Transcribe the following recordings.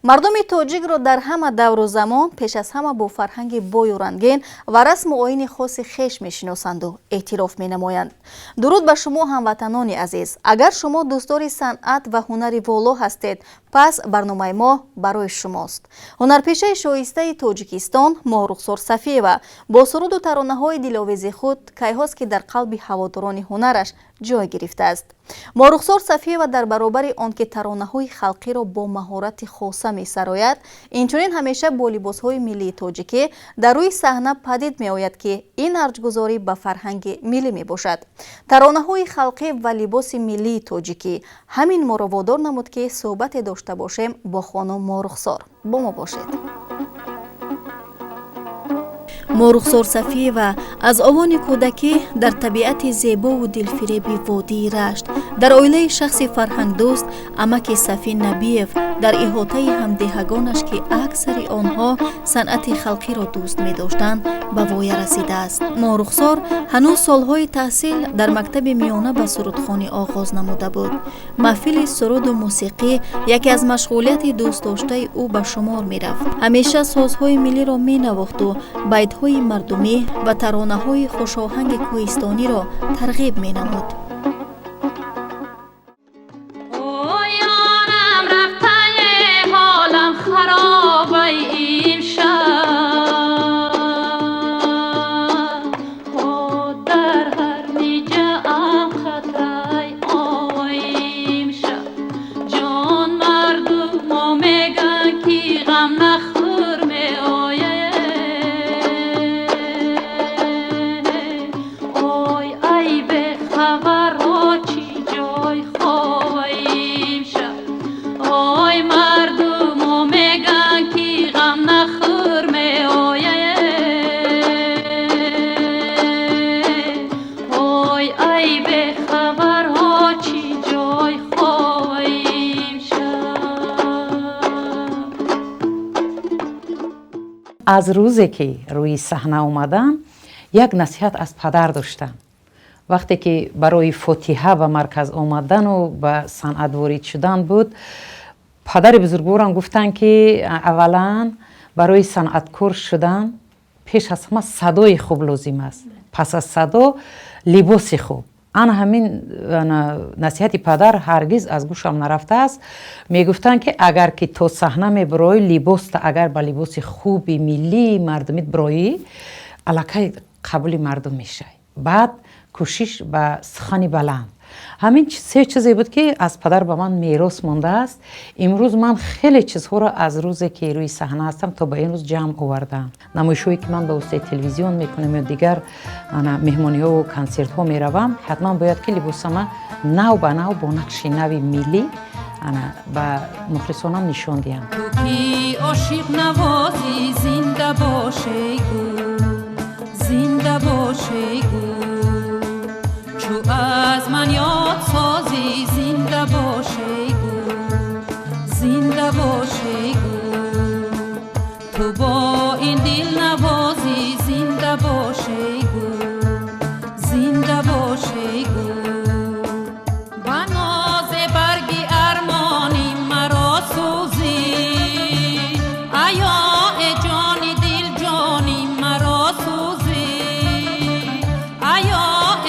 мардуми тоҷикро дар ҳама давру замон пеш аз ҳама бо фарҳанги бою рангин ва расму оини хоси хеш мешиносанду эътироф менамоянд. дуруд ба шумо ҳамватанони азиз. агар шумо дӯстдори санъат ва ҳунари воло ҳастед, пас барномаи мо барои шумост. ҳунарпешаи шоистаи Тоҷикистон Моҳрухсор Сафиева бо суруду таронаҳои диловези худ кайҳост ки дар қалби ҳаводорони ҳунараш ҷой гирифтааст. Моҳрухсор Сафиева дар баробари он ки таронаҳои халқиро бо маҳорати хоса месарояд, инчунин ҳамеша бо либосҳои миллии тоҷикӣ дар рӯи саҳна падид меояд ки ин арҷгузорӣ ба фарҳанги миллӣ мебошад. таронаҳои халқӣ ва либоси миллии тоҷикӣ ҳамин моро водор намуд ки суҳбате дошта бошем бо хонум Моҳрухсор. бо мо бошед. Моҳрухсор Сафиева аз овони кӯдакӣ дар табиати зебову дилфиреби водии Рашт, дар оилаи шахси фарҳангдӯст амаки Сафӣ Набиев, дар иҳотаи ҳамдиҳагонаш ки аксари онҳо санъати халқиро дӯст медоштанд, ба воя расидааст. Моҳрухсор ҳанӯз солҳои таҳсил дар мактаби миёна ба сурудхонӣ оғоз намуда буд. маҳфили суруду мусиқӣ яке аз машғулияти дӯстдоштаи ӯ ба шумор мерафт. ҳамеша созҳои миллиро менавохту байтҳои мардумӣ ва таронаҳои хушоҳанги кӯҳистониро тарғиб менамуд. аз рӯзе ки рӯи саҳна омадам, як насиҳат аз падар доштам. вақте ки барои фотиҳа ба марказ омадану ба санъат ворид шудан буд, падари бузургворам гуфтанд ки аввалан барои санъаткор шудан пеш аз ҳама садои хуб лозим аст, пас аз садо либоси хуб. ана ҳамин насиҳати падар ҳаргиз аз гӯшам нарафтааст. мегуфтанд ки агар ки то саҳна мебироӣ либоста агар ба либоси хуби миллии мардумит бироӣ, аллакай қабули мардум мешавӣ. баъд кӯшиш ба сухани баланд. ҳамин се чизе буд ки аз падар ба ман мерос мондааст. имрӯз ман хеле чизҳоро аз рӯзе ки рӯи саҳна ҳастам то ба ин рӯз ҷамъ овардам. намоишҳое ки ман ба воситаи телевизион мекунам ё дигар меҳмониҳову консертҳо меравам, ҳатман бояд ки либосама нав ба нав бо нақши нави миллӣ ба мухлисонам нишон диҳам. ошиқ навозӣ зинда бошегу, зинда бошегу, чу аз ман ёд созӣ зинда бошегу, зинда бошегу, ту бо ин дил навозӣ зинда бошегу, зинда бошегу. ба нозе барги армони маро сӯзӣ, аё э ҷони дил ҷони маро сӯзӣ, аё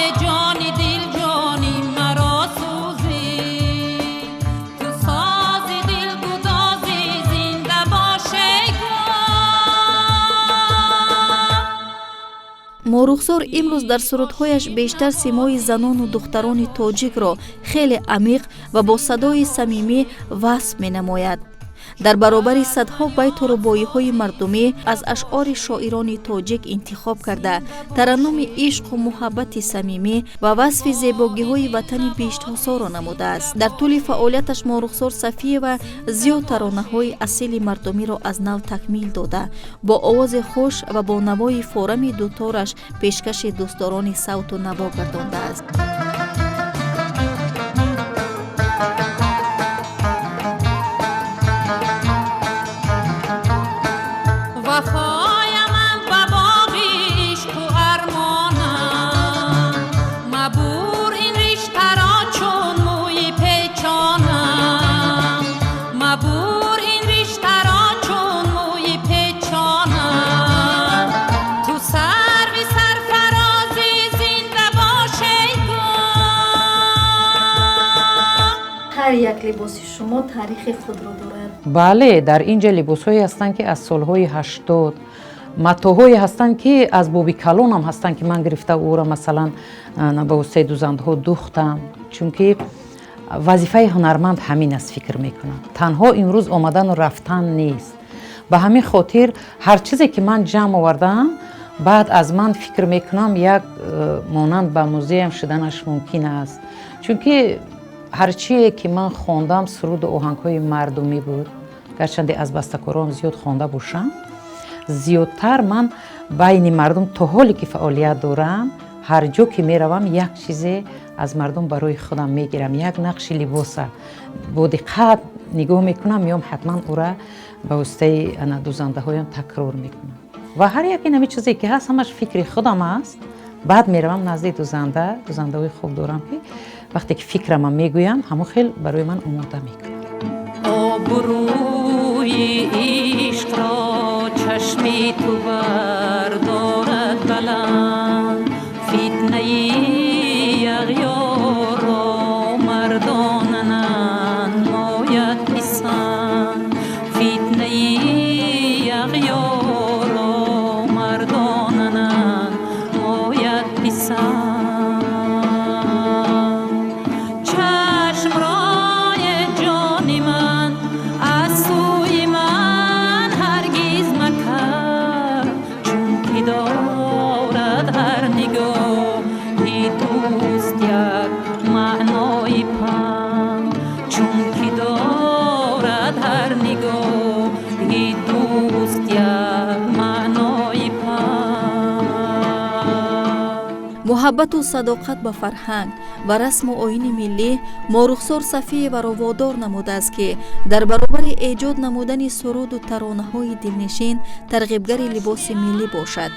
э ҷони дил ҷони маро сӯзӣ, ту сози дилгудозӣ зинда бошегу. Моҳрухсор имрӯз дар сурудҳояш бештар симои занону духтарони тоҷикро хеле амиқ ва бо садои самимӣ васф менамояд. дар баробари садҳо байту рубоиҳои мардумӣ аз ашъори шоирони тоҷик интихоб карда тараннуми ишқу муҳаббати самимӣ ва васфи зебогиҳои ватани биштҳосоро намудааст. дар тӯли фаъолияташ Моҳрухсор Сафиева зиёд таронаҳои асили мардумиро аз нав такмил дода, бо овози хуш ва бо навои форами дутораш пешкаши дӯстдорони савту наво гардондааст. Mabur in rishta ҳар як либоси шумо таърихи худро дорад. бале, дар инҷа либосҳое ҳастанд ки аз солҳои 80, матоҳое ҳастанд ки аз боби калонам ҳастанд ки ман гирифта ӯро масалан ба воситаи дузандҳо духтам, чунки вазифаи ҳунарманд ҳамин аст фикр мекунам. Танҳо имрӯз омадану рафтан нест. ба ҳамин хотир ҳар чизе ки ман ҷамъ овардаам, баъд аз ман фикр мекунам як монанд ба музеям шуданаш мумкин аст. Чунки ҳарчие ки ман хондам суруду оҳангҳои мардумӣ буд, гарчанде аз бастакорон зиёд хонда бошам, зиёдтар ман байни мардум то ҳоле ки фаъолият дорам, ҳар ҷо ки меравам як чизе аз мардум барои худам мегирам, як нақши либоса бо диққат нигоҳ мекунам, меом ҳатман ӯра ба воситаи дузандаҳоям такрор мекунам. Ва ҳар як ин ҳамин чизе ки ҳаст ҳамаш фикри худам аст. баъд меравам назди дузандаҳои хуб дорам ки вақте ки фикрамам мегӯям, ҳамон хел барои ман омода мекунам. обрӯи ишқро чашми ту бардорад баланд, фитнаи ағёро мардона намояд писанд, фитнаи ағёро мардона намояд писанд. чашмрои ҷони ман аз сӯи ман ҳаргиз макар, чунки дорад ҳар нигоҳи дӯст як маънои пам, чунки дорад ҳар нигоҳи дӯст як маънои пам. муҳаббату садоқат ба фарҳанг ва расму оини миллӣ Морухсор Сафиеваро водор намудааст ки дар баробари эҷод намудани суруду таронаҳои дилнишин тарғибгари либоси миллӣ бошад.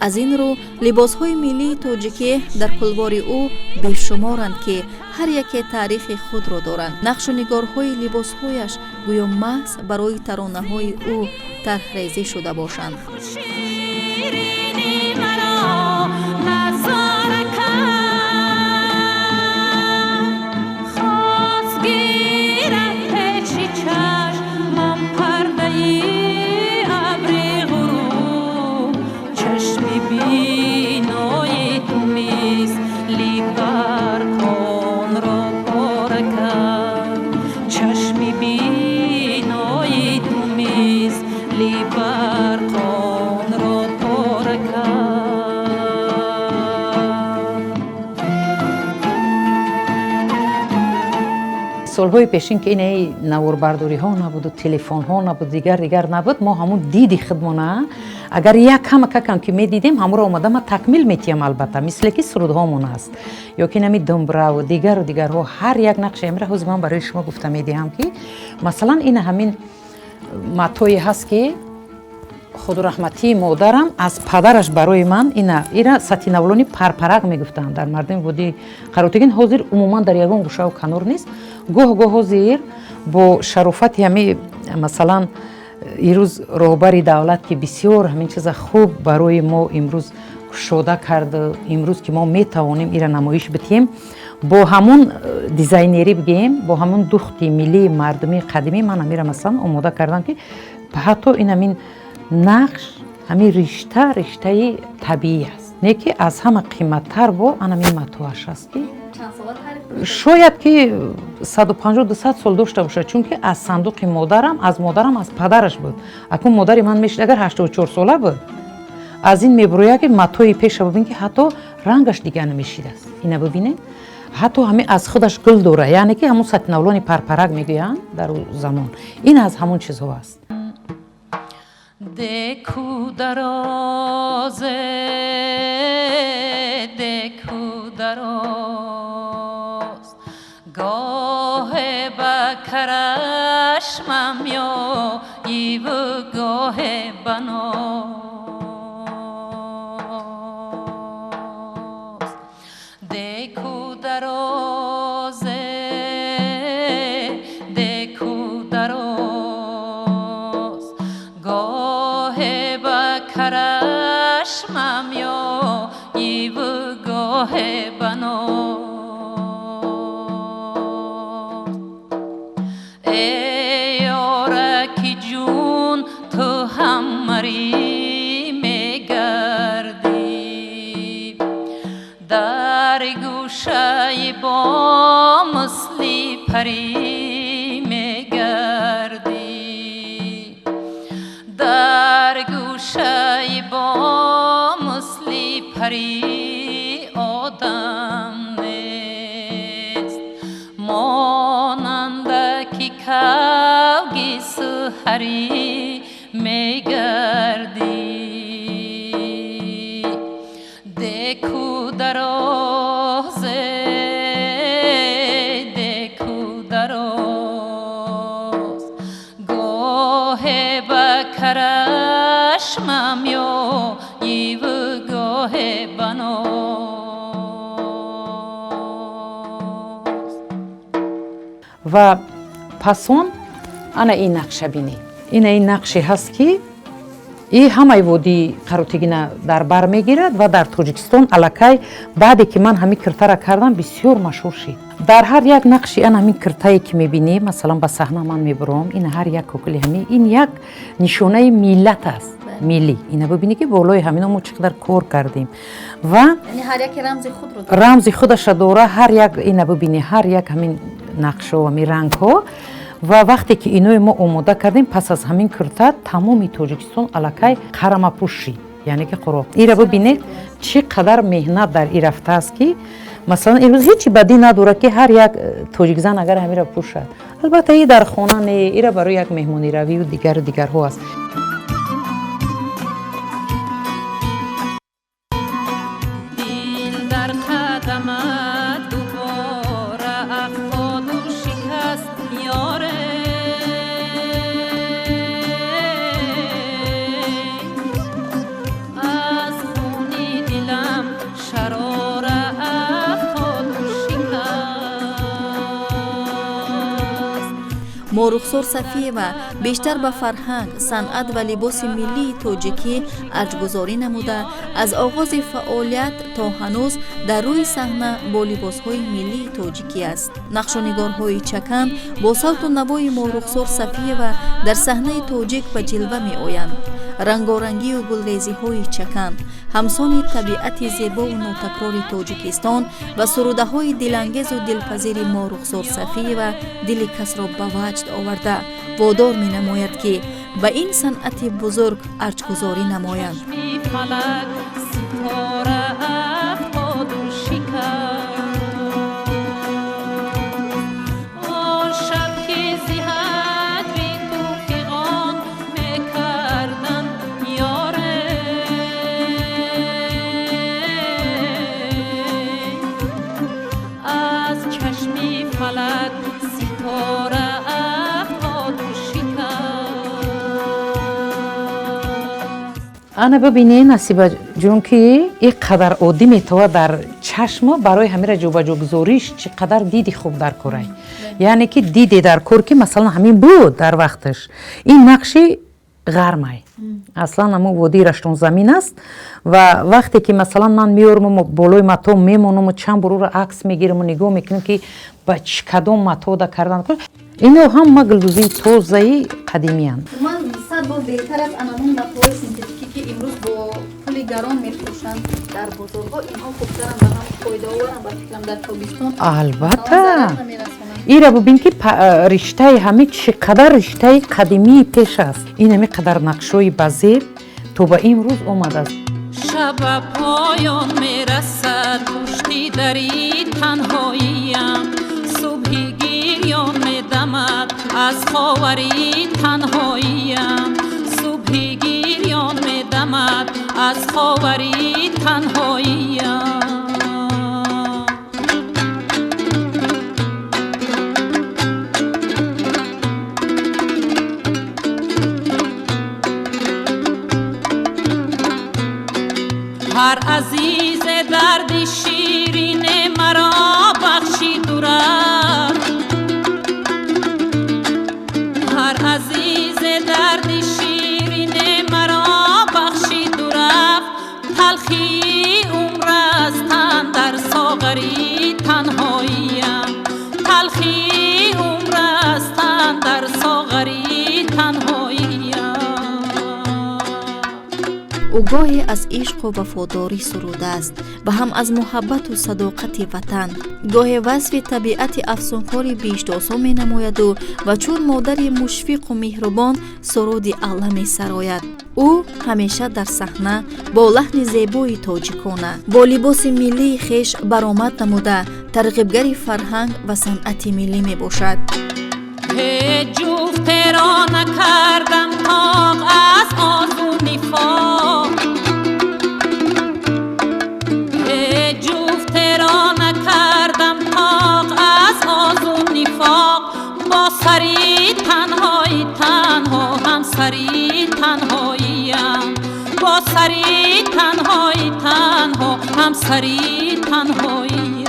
аз ин рӯ либосҳои миллии тоҷикӣ дар кулбори ӯ бешуморанд ки ҳар яке таърихи худро доранд. нақшу нигорҳои либосҳояш гӯё маҳз барои таронаҳои ӯ тарҳрезӣ шуда бошанд. شیرینی مرا نظاره کرد، خواست گیرد پیچی چشمم پرده‌ای ابری غروب، چشمی بینای تو مثلی برقان را پاره کرد، چشمی بینای تو مثلی برقان را پاره کرد. солҳои пешин ки инаи наворбардориҳо набуду, телефонҳо набуд, дигар набуд, мо ҳамун диди худмона агар як камакакам ки медидем ҳамуро омадама такмил метиҳам, албатта мисле ки сурудҳомон аст ё ки нами думбраву дигарҳо ҳар як нақше амра ҳози ман барои шумо гуфта медиҳам ки масалан ина ҳамин матое ҳаст ки худурахматии модарам аз падараш барои ман ира сатинавлони парпарак мегуфтанд дар мардими водии қаротагин. ҳозир умуман дар ягон гӯшаву канор нест. гоҳ ҳозир бо шарофати ҳами масалан ирӯз роҳбари давлат ки бисёр ҳамин чиза хуб барои мо имрӯз кушода карду, имрӯз ки мо метавонем ира намоиш битиҳем, бо ҳамун дизайнерӣ бигем, бо ҳамун духти миллии мардумии қадимӣ ман ҳамира масалан омода кардам ки ҳатто ин ҳамин нақш ҳамин риштаи табиӣ аст, не ки аз ҳама қиматтар бо анамин матоаш аст ки шояд ки 150-200 сол дошта бошад, чунки аз сандуқи модарам аз падараш буд. акун модари ман мешид агар 84 сола буд, аз ин мебурояд ки матои пеша бубин ки ҳатто рангаш дигар намешидаст. ина бубинед, ҳатто ҳамин аз худаш гул дора, яъне ки ҳамун сатинавлони парпарак мегӯянд дар ӯ замон. ин аз ҳамун чизҳо аст. देखो दरोज़े देखो दरोज़ गोहे बकरशमम यो इव गोहे बनोज़ देखो दरोज़े देखो दरोज़ गोहे बकरशमम यो इव गोहे बनोज़ پری میگردی در گوشه با مثلی پری آدم نیست ماننده که کوگی سحری میگردی دکو درازه دکو دراز گاه بکرشمم یا ایو گاه بناز و پسون انا این نقشه بینی این نقشه هست که این همه وادی قروتگینه در بر میگیرد و در تاجیکستان الکی بعدی که من همین کرته را کردم بسیار مشهور شد در هر یک نقشی این همین کرته که میبینی مثلا به صحنه من میبرم این هر یک کوکلی همین این یک نشانه ملت است ملی اینا ببینی که بالای همین ما چقدر کار کردیم و یعنی هر یک رمز خود رو داره رمز خودش داره هر یک اینا ببینی هر یک همین نقشه و همین رنگ ها و وقتی که اینو ما آماده کردیم پس از همین کرته تمام تاجیکستان الکی قرمه پوش شد یعنی که قرآن اینا ببینید چقدر مهنت در این رفته است که مثلا امروز هیچی بدی نداره که هر یک تاجیک زن اگر همین را پوشد البته این در خانه نه اینا برای یک مهمانی روی و دیگر ها است دل در قدمت دوباره افتاد و شکست یاره از خونی دلم شراره افتاد و شکست مورخسور صفیه و بیشتر به فرهنگ، صنعت و لباس ملی تاجیکی ارجگذاری نموده از آغاز فعالیت تا هنوز در روی صحنه با لباس‌های ملی تاجیکی است. نقش و نگارهای چکن با صوت و نوای مورخسور صفیه و در صحنه تاجیک به جلوه می آیند. رنگارنگی و گلریزی‌های چکن همسان طبیعت زیبا و نوتکرار تاجیکستان و سروده های دلانگیز و دلپذیر مورخسور صفیه و دل کس را به وجد آورده وادار می نماید که به این صنعت بزرگ ارجگذاری نمایند. فلک ستاره افتاد و شکست آن شب که زهدری توفیقان میکردن یاره از چشمی فلک ستاره افتاد و انا ببینی نصیبه جون که یک قدر عادی میتوه در چشم برای همین را جوبجو گذاریش چقدر دیدی خوب در کاره یعنی که دیدی در کور که مثلا همین بود در وقتش این نقشی غرمه اصلا همون وادی رشتون زمین است و وقتی که مثلا من میارم و بالای متا میمونم و چند برو را عکس میگیرم و نگاه میکنم که با چه کدام متا دا کردن اینو هم مگلوزی توزهی قدیمی هست من صد بار بهتر از انامون مطبوع سینتتیکی که امروز با پول گران میفروشند در بازارها اینها خوبترن و هم فایده آورن و فکرم در تابستان البته این را ببین که رشته همه چقدر رشته قدیمی پیش است این همه قدر نقشوی بزیر تو با امروز اومده است شب پایان میرسد پشتی دری تنهاییم صبحی گریان میدمد از خاوری تنهاییم صبحی گریان میدمد از خاوری تنهاییم هر عزیز درد شیرین مرا بخشی دورم هر عزیز درد شیرین مرا بخشی دورم تلخی عمر است در ساغری تنهاییم تلخی عمر است در ساغری تنهاییم او گاهی از عشق و وفاداری سروده است و هم از محبت و صداقت وطن. گاهی وصف طبیعت افسانکاری بیشتاسا می نماید و چون مادر مشفق و مهربان سرود الله می سراید. او همیشه در صحنه با لحن زیبای تاجیکانه با لباس ملی خیش برآمد نموده ترغیبگر فرهنگ و صنعت ملی می باشد. جفت را نکردم تاق از آزو نفاق، جفت را نکردم تاق از آزو نفاق. با سری تنهایی تنها هم سری تنهاییم، با سری تنهایی تنها هم سری تنهاییم.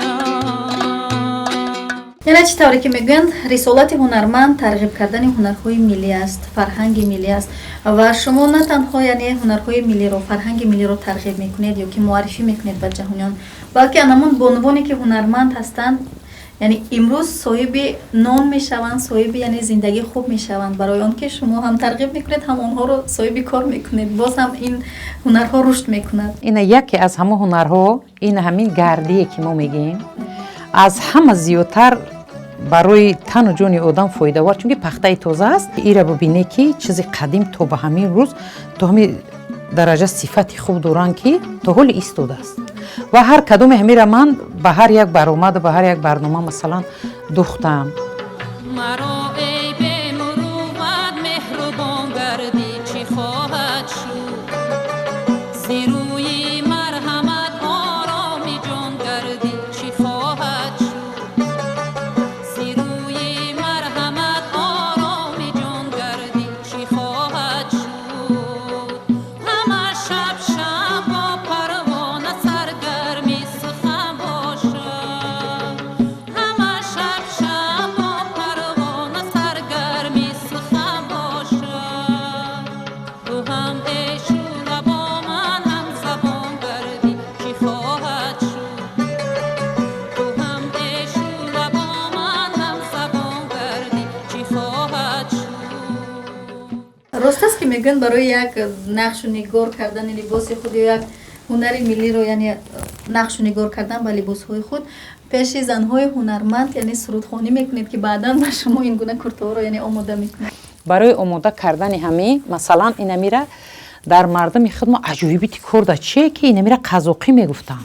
یعنی چی طوری که میگویند رسالت هنرمند ترغیب کردن هنرهای ملی است، فرهنگ ملی است و شما نه تنها یعنی هنرهای ملی رو، فرهنگ ملی رو ترغیب میکنید یا که معرفی میکنید به جهانیان، بلکه آنمان به عنوانی که هنرمند هستند یعنی امروز صاحب نان میشوند، صاحب یعنی زندگی خوب میشوند. برای آن که شما هم ترغیب میکنید هم اونها رو صاحب کار میکنید، باز هم این هنرها رشد میکند. این یکی از همه هنرها این همین گردیه که ما میگیم از همه زیادتر برای تن و جون آدم فایده وار، چون که پخته تازه است. ایره ببینه که چیز قدیم تا به همین روز تا همین درجه صفت خوب دوران که تا حال ایستاده است و هر کدوم همیره من به هر یک برآمد و به هر یک برنامه مثلا دوختم. مرا ای به مروت مهربان گردی چی خواهد شد، زیروی مرحمت آرامی جان گردی چی خواهد شد، زیروی مرحمت آرامی جان گردی چی خواهد شد. همه شب شب با پروانه سرگرمی سخن باشد، همه شب شب با پروانه سرگرمی سخن باشد. تو هم عشق با من هم زبان گردی چی خواهد شد، تو هم عشق با من هم زبان گردی چی خواهد شد. راست است که میگن برای یک نقش و نگار کردن لباس خود یا یک هنر ملی رو یعنی نقش و نگار کردن با لباس های خود پیش زنهای هنرمند یعنی سرودخوانی میکنید که بعداً با شما این گونه کرتا رو یعنی آماده میکنید. برای آماده کردن همه مثلا این میره در مردم خود ما عجوبی کرده چیه که این میره قزاقی میگفتن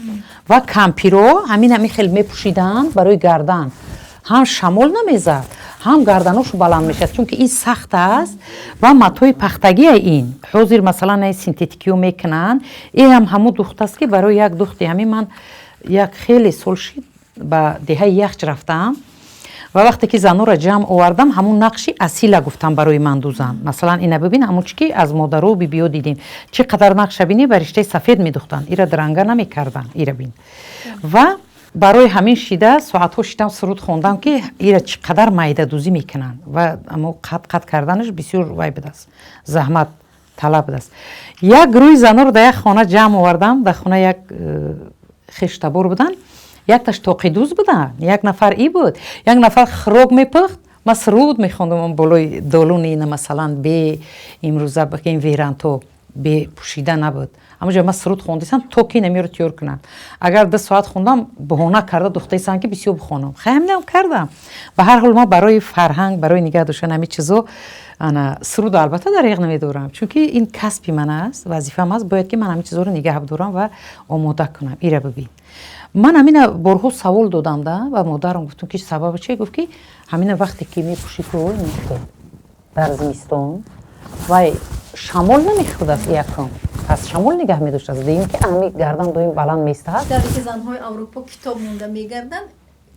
و کمپیرو همین خیلی میپوشیدن برای گردن، هم شمال نمیزد هم گردناشو بلند میشد چون که این سخت است و متوی پختگی این حاضر مثلا این سینتتیکیو میکنن. این هم همون دخت است که برای یک دختی همین من یک خیلی سال شد به دهه یخچ رفتم و وقتی که زنو را جمع آوردم همون نقشی اصیل گفتم برای من دوزن. مثلا اینا ببین همون چی که از مادرو بی بیو دیدیم چقدر نقش بینی بر رشته سفید میدوختن، ایرا درنگا نمیکردن. ایرا بین و برای همین شیده ساعت‌ها شیدم سرود خوندم که ایرا چقدر معده دوزی میکنن و اما قط کردنش بسیار وای بدست، زحمت طلب است. یک گروه زنو رو در یک خانه جمع آوردم، در خانه یک خشتبار بودن، یک تاش توقی دوز بودن، یک نفر ای بود، یک نفر خروگ میپخت، ما سرود میخوندم بالای دالون اینه مثلا به امروزه بگیم ویرانتو به پوشیده نبود، اما جا ما سرود خوندیسن توکی نمیرو تیور کنن. اگر 2 ساعت خوندم بهونه کرده دختیسن که بسیار بخونم، خیلی نم کردم. به هر حال ما برای فرهنگ برای نگاه داشتن همین چیزا انا سرود البته دریغ نمیدارم چون که این کسبی من است، وظیفه‌م است، باید که من همین چیزا رو نگاه بدارم و آماده کنم. ایره ببین من همین بارها سوال دادم ده و مادرم گفتم که سبب چیه؟ گفت که همین وقتی که میپوشی تو میخته در زمستان و شمال نمیخورد از یکم از شمال نگاه میداشت از دیگه که همین گردن دویم بلند میستاد. در که زنهای اروپا کتاب مونده میگردن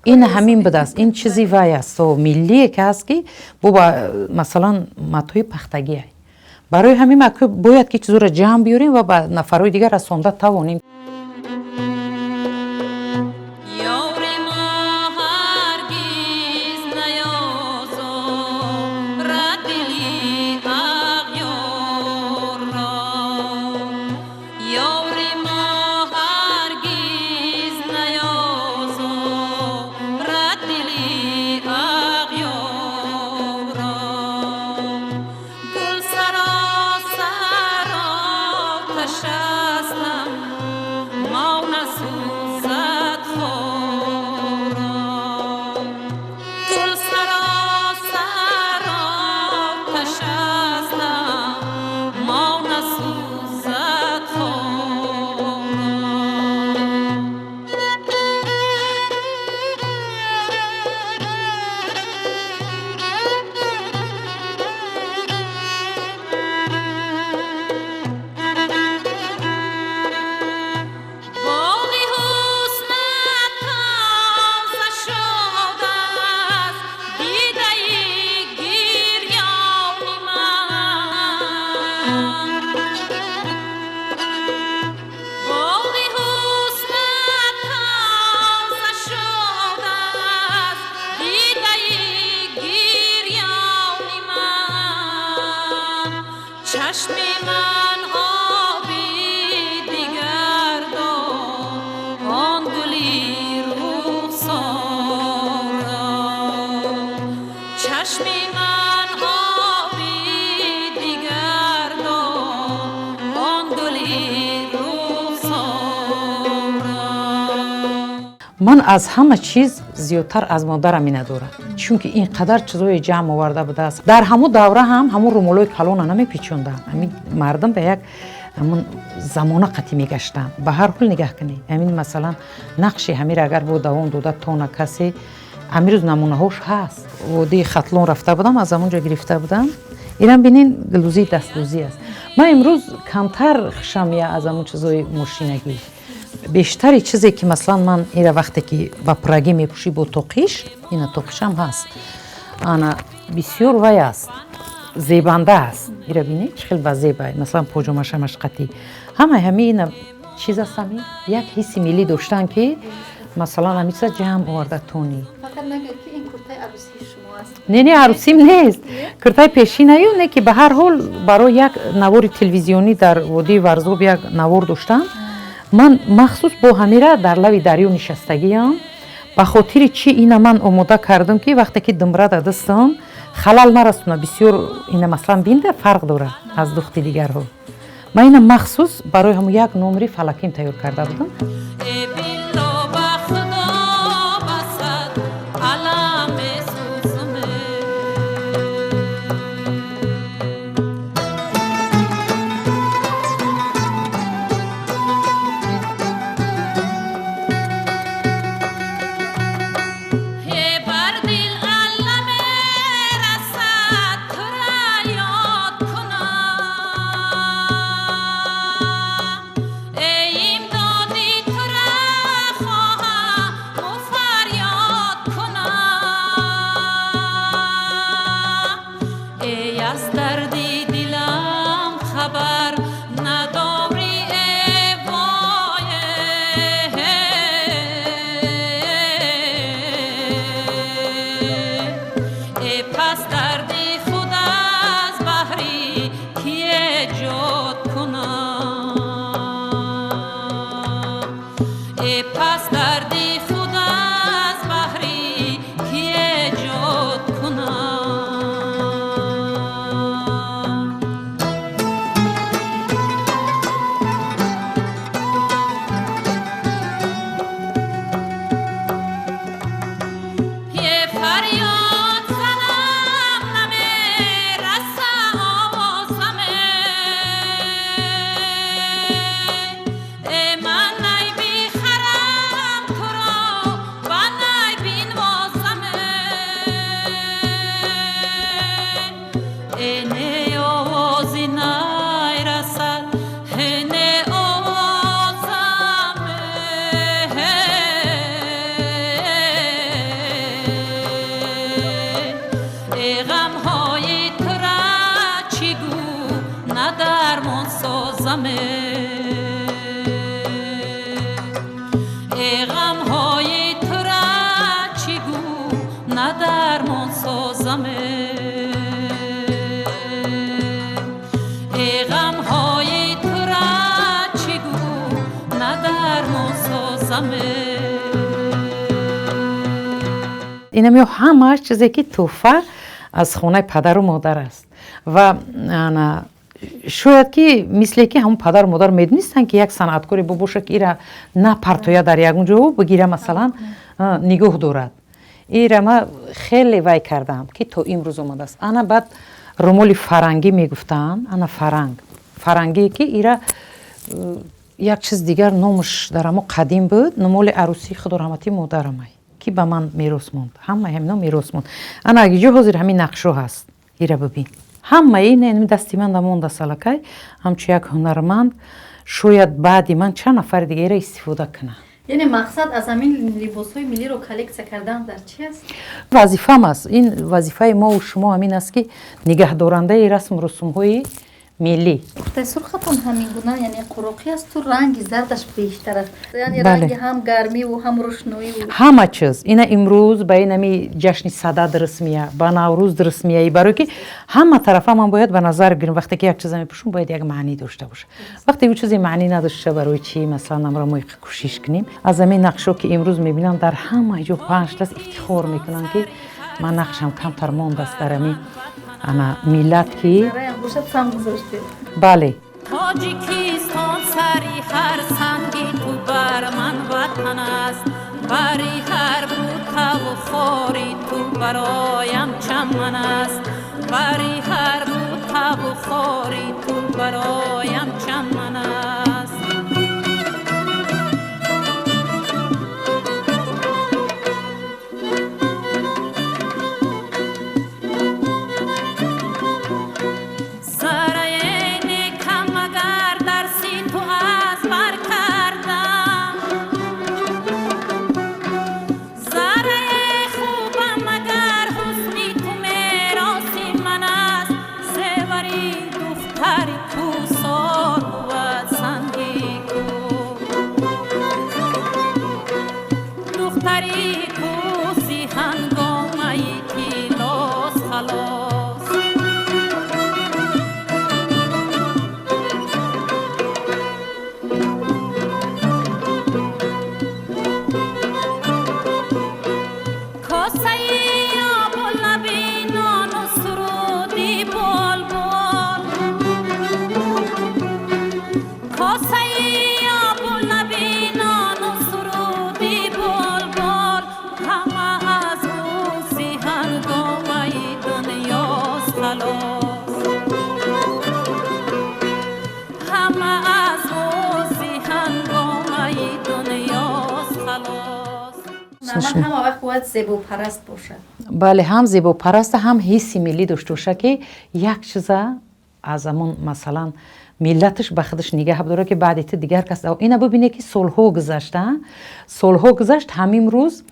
این همین بده است، این چیزی وای است و ملیه که است که با مثلا متوی پختگی برای همین ما باید که چیزو رو جمع بیاریم و با نفرهای دیگر رسانده توانیم. Sara, چشم من آبی دیگر داد آن گلی رخسار چشم من آبی دیگر داد آن گلی رخسار من از همه چیز زیادتر از مادرم میندارم چون که اینقدر چیزای جمع آورده بوده است در همون دوره هم همون رومولوی کلون نمیپیچوندن همین مردم به یک همون زمانه قطعی میگشتن به هر حال نگاه کنی همین مثلا نقشی همین اگر بود دوام دوده تونه کسی امروز نمونه هاش هست وادی خطلون رفته بودم از اونجا گرفته بودم اینم ببینین گلوزی دستوزی است من امروز کمتر خوشم از اون چیزای ماشینگی بیشتری چیزی که مثلا من ایره وقتی که با پرگی میپوشی با توقیش اینا توقیشم هست انا بسیار وای است زیبنده است ایره بینی خیلی با زیبایی مثلا پوجومش مشقتی همه اینا چیز هستم یک حس ملی داشتن که مثلا همیشه جمع آورده تونی فقط نگه که این کرتای عروسی شما است نه عروسیم نیست کرتای پیشینه نه که به هر حال برای یک نوار تلویزیونی در وادی ورزوب یک نوار داشتم من مخصوص با همیره در لبی دریا نشستگیم به خاطر چی اینا من آماده کردم که وقتی که دمره در دستم خلال نرسونه بسیار اینا مثلا بینده فرق داره از دخت دیگرها من اینا مخصوص برای هم یک نمره فلکیم تیار کرده بودم از دردی دلم خبر نداری ای وای ای پس دردی خود از بحری کی ایجاد کنم ای پس دردی خود از بحری کی ایجاد کنم ای غم های تو را چگو ندرمان سازم ای غم های تو را چگو ندرمان سازم اینم همه چیزی که توفه از خونه پدر و مادر است و شاید که مثل که همون پدر و مادر میدونستن که یک صنعتکاری باشه که ایره نه پرتویا در یک اونجا بگیره مثلا نگاه دارد ایره ما خیلی وای کردم که تو امروز اومده است انا بعد رومولی فرنگی میگفتن انا فرنگی که ایره یک چیز دیگر نامش در اما قدیم بود نمول عروسی خدا رحمتی مادرم که به من میراث موند همه همینا میراث موند انا اگه جو حاضر همین نقشو هست ایره ببین همه این دستی من مونده سالکای همچون یک هنرمند شاید بعدی من چند نفر دیگه را استفاده کنه یعنی مقصد از همین لباس‌های ملی رو کلکت کردن در چی است؟ وظیفه‌م است این وظیفه ما و شما همین است که نگهدارنده رسم رسوم‌های ملی. کورتای سرختون همین گونه یعنی قروقی است تو رنگ زردش بیشتر است یعنی بله. رنگ هم گرمی و هم روشنایی و همه چیز اینا امروز به این می جشن صدد رسمیه با نوروز رسمیه برای که همه طرفا من باید به نظر بگیرم وقتی که یک چیز میپوشم باید یک معنی داشته باشه وقتی اون چیزی معنی نداشته برای چی مثلا ما کوشش کنیم از همین نقشو که امروز میبینم در همه جو پنج تا افتخار میکنن که من نقشم کمتر مونده است در همین انا میلاد که برای انگوشت سم گذاشته بله تاجیکستان سری هر سنگی تو بر من وطن است بری هر بوته و خاری تو برایم چمن است بری هر بوته و خاری تو برایم چمن است من هم وقت باید زیبا پرست باشه بله هم زیبا پرست هم حسی ملی داشته باشه که یک چیز از همون مثلا ملتش به خودش نگه داره که بعد ایت دیگر کس اینا ببینه که صلح گذشت همین روز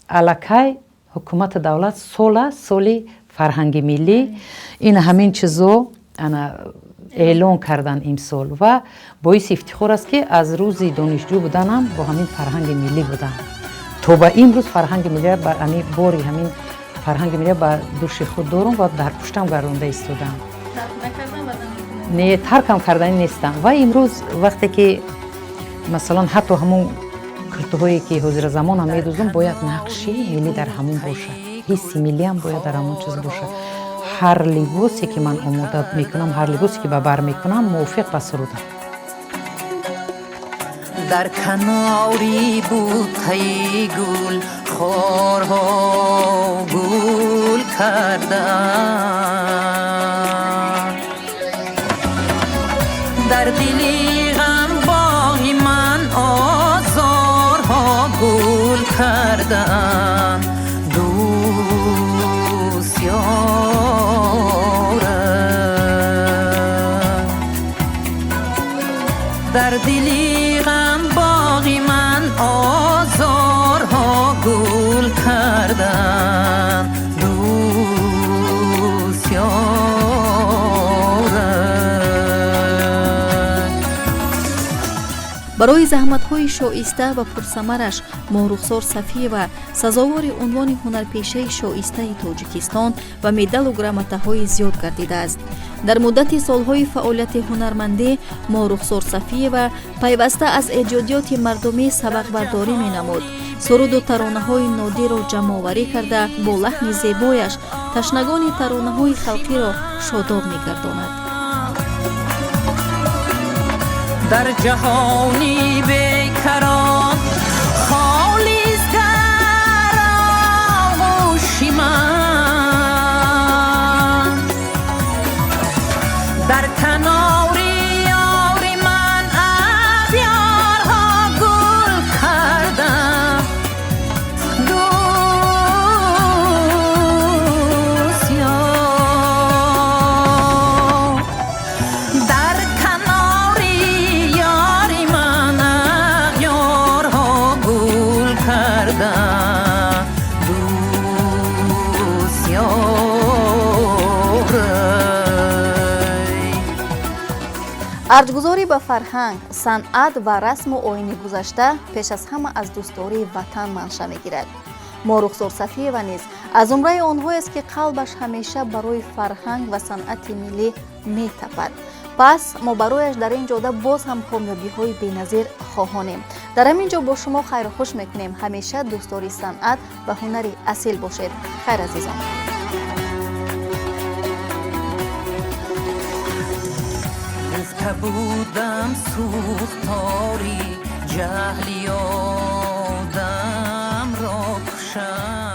الکی حکومت دولت سالی فرهنگ ملی این همین چیزو انا اعلان کردن امسال و باعث افتخار است که از روزی دانشجو بودنم با همین فرهنگ ملی بودن تو با امروز فرهنگ ملی با همین باری همین فرهنگ ملی با دوش خود دارم و در پشتم گرونده ایستادم نه ترکم کردن نیستم و امروز وقتی که مثلا حتی همون کلتوهایی که حضور زمان هم میدوزم باید نقشی ملی در همون باشه حسی ملی هم باید در همون چیز باشه هر لباسی که من آماده میکنم هر لباسی که به بر میکنم موافق به سرودم در کناری بوته گل خارها گل کردن در دلی غم باغی من آزارها گل کردن دوست یارم در دلی غم باغی من آزارها گل کردن دوست یارم برای زحمت‌های شایسته و پرثمرش ماه رخسار صفیه و سزاوار عنوان هنرپیشه شایسته تاجیکستان و مدال و گراماته‌های زیاد گردیده است. در مدت سالهای فعالیت هنرمندی ماه رخسار صفیه و پیوسته از ایجادیات مردمی سبق برداری می‌نمود. سرود و ترانه‌های نادر را جمع‌آوری کرده با لحن زیبایش تشنگان ترانه‌های خلقی را شاداب می‌گرداند. در جهانی بیکران خالیزگر آغوشی من در کناری یاری من ابیارها گل کردم دوست یار در کناری یاری من اغیار арҷгузорӣ ба фарҳанг, санъат ва расму оини гузашта пеш аз ҳама аз дӯстдории ватан манша мегирад. Морухзор Сафиева низ аз умраи онҳоест, ки қалбаш ҳамеша барои фарҳанг ва санъати миллӣ метапад. пас мо барояш дар ин ҷода боз ҳам комёбиҳои беназир хоҳонем. дар ҳамин ҷо бо шумо хайрухуш мекунем. ҳамеша дӯстдори санъат ва ҳунари асил бошед. хайр азизон. گفته بودم سوختاری جهلی آدم را کشم